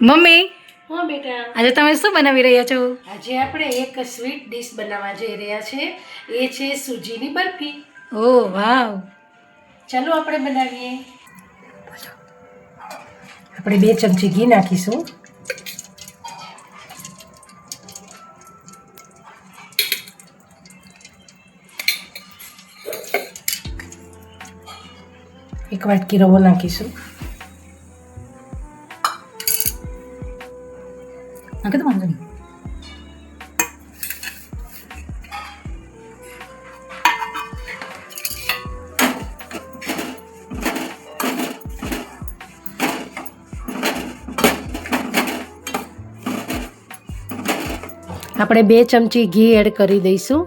Mummy हाँ बेटा, આજે તમે શું બનાવી રહ્યા છો? આજે આપણે એક સ્વીટ ડીશ બનાવવા જઈ રહ્યા છે. એ છે સૂજીની બરફી. ઓહ વાવ. ચાલો આપણે બનાવીએ. આપણે 2 ચમચી ઘી નાખીશું. એક વાટકી રવો નાખીશું. નાખી દો વાંધો નહીં. આપણે 2 ચમચી ઘી એડ કરી દઈશું.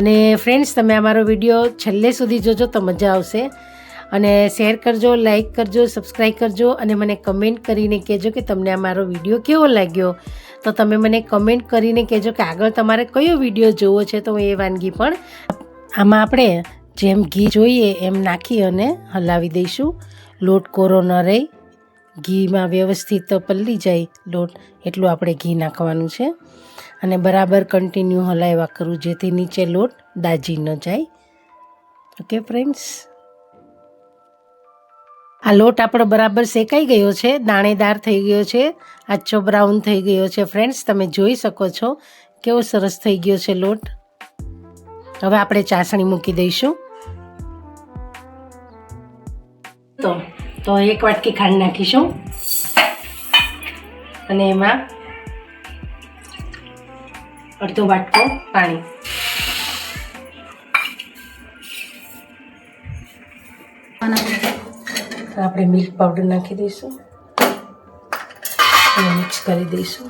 અને ફ્રેન્ડ્સ, તમે અમારો વિડીયો છેલ્લે સુધી જોજો તો મજા આવશે. અને શેર કરજો, લાઈક કરજો, સબસ્ક્રાઈબ કરજો અને મને કમેન્ટ કરીને કહેજો કે તમને અમારો વિડીયો કેવો લાગ્યો. તો તમે મને કમેન્ટ કરીને કહેજો કે આગળ તમારે કયો વિડીયો જોવો છે, તો એ વાનગી પણ આમાં આપણે જેમ ઘી જોઈએ એમ નાખી અને હલાવી દઈશું. લોટ કોરો ન રહે, ઘીમાં વ્યવસ્થિત પલળી જાય લોટ એટલું આપણે ઘી નાખવાનું છે. અને બરાબર કન્ટિન્યુ હલાવ્યા કરું જેથી નીચે લોટ દાજી ન જાય. ઓકે ફ્રેન્ડ્સ, આ લોટ આપણો બરાબર શેકાઈ ગયો છે, દાણેદાર થઈ ગયો છે, આછો બ્રાઉન થઈ ગયો છે. ફ્રેન્ડ્સ, તમે જોઈ શકો છો કેવો સરસ થઈ ગયો છે લોટ. હવે આપણે ચાસણી મૂકી દઈશું. તો 1 વાટકી ખાંડ નાખીશું અને એમાં અડધો વાટકો પાણી. આપણે મિલ્ક પાવડર નાખી દઈશું અને મિક્સ કરી દઈશું.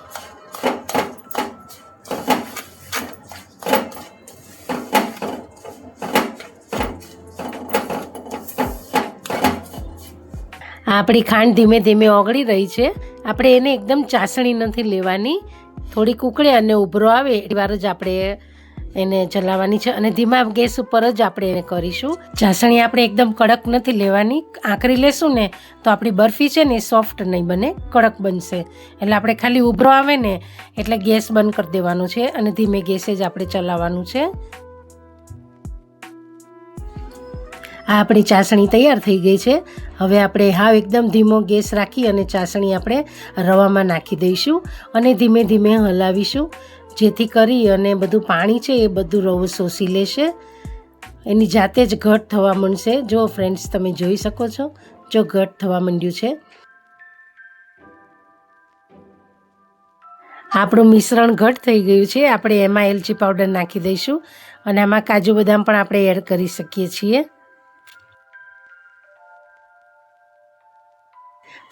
આપણી ખાંડ ધીમે ધીમે ઓગળી રહી છે. આપણે એને એકદમ ચાસણી નથી લેવાની, થોડીક ઉકળે અને ઉભરો આવે એટલી વાર જ આપણે એને ચલાવવાની છે. અને ધીમા ગેસ ઉપર જ આપણે એને કરીશું. ચાસણી આપણે એકદમ કડક નથી લેવાની. આંકરી લેશું ને તો આપણી બરફી છે ને એ સોફ્ટ નહીં બને, કડક બનશે. એટલે આપણે ખાલી ઉભરો આવે ને એટલે ગેસ બંધ કરી દેવાનું છે અને ધીમે ગેસે જ આપણે ચલાવવાનું છે. આ આપણી ચાસણી તૈયાર થઈ ગઈ છે. હવે આપણે હાવ એકદમ ધીમો ગેસ રાખી અને ચાસણી આપણે રવામાં નાખી દઈશું અને ધીમે ધીમે હલાવીશું જેથી કરી અને બધું પાણી છે એ બધું રવો શોષી લેશે. એની જાતે જ ઘટ થવા માંડશે. જો ફ્રેન્ડ્સ, તમે જોઈ શકો છો, જો ઘટ થવા માંડ્યું છે. આપણું મિશ્રણ ઘટ થઈ ગયું છે. આપણે એમાં એલચી પાવડર નાખી દઈશું અને આમાં કાજુ બદામ પણ આપણે એડ કરી શકીએ છીએ.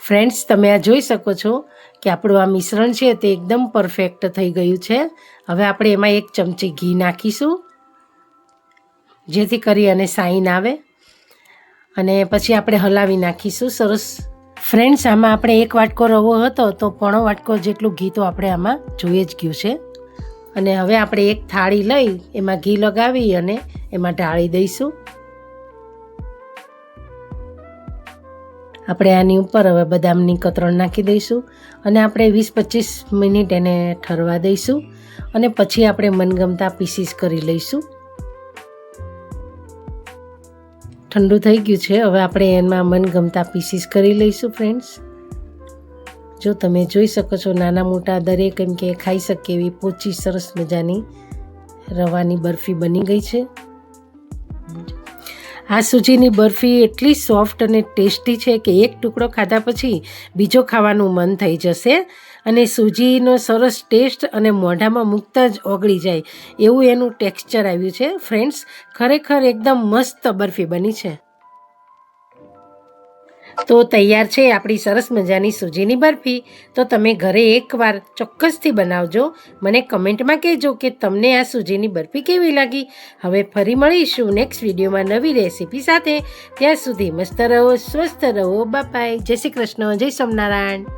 ફ્રેન્ડ્સ, તમે આ જોઈ શકો છો કે આપણું આ મિશ્રણ છે તે એકદમ પરફેક્ટ થઈ ગયું છે. હવે આપણે એમાં 1 ચમચી ઘી નાખીશું જેથી કરી અને સાઈન આવે અને પછી આપણે હલાવી નાખીશું સરસ. ફ્રેન્ડ્સ, આમાં આપણે 1 વાટકો રવો હતો તો 1.5 વાટકો જેટલું ઘી તો આપણે આમાં જોઈ જ ગયું છે. અને હવે આપણે એક થાળી લઈ એમાં ઘી લગાવી અને એમાં ઢાળી દઈશું. આપણે આની ઉપર હવે બદામની કતરણ નાખી દઈશું અને આપણે 20-25 મિનિટ એને ઠરવા દઈશું અને પછી આપણે મનગમતા પીસીસ કરી લઈશું. ઠંડુ થઈ ગયું છે. હવે આપણે એમાં મનગમતા પીસીસ કરી લઈશું. ફ્રેન્ડ્સ, જો તમે જોઈ શકો છો નાના મોટા દરેક એમ કે ખાઈ શકે એવી પોચી સરસ મજાની રવાની બરફી બની ગઈ છે. આ સૂજીની બરફી એટલી સોફ્ટ અને ટેસ્ટી છે કે એક ટુકડો ખાધા પછી બીજો ખાવાનું મન થઈ જશે. અને સૂજીનો સરસ ટેસ્ટ અને મોઢામાં મૂકતા જ ઓગળી જાય એવું એનું ટેક્સચર આવ્યું છે. ફ્રેન્ડ્સ, ખરેખર એકદમ મસ્ત બરફી બની છે. તો તૈયાર છે આપણી સરસ મજાની સૂજીની બરફી. તો તમે ઘરે એકવાર ચોક્કસથી બનાવજો. મને કમેન્ટમાં કહેજો કે તમને આ સૂજીની બરફી કેવી લાગી. હવે ફરી મળીશું નેક્સ્ટ વિડીયોમાં નવી રેસીપી સાથે. ત્યાં સુધી મસ્ત રહો, સ્વસ્થ રહો. બાય. જય શ્રી કૃષ્ણ, જય સ્વામિનારાયણ.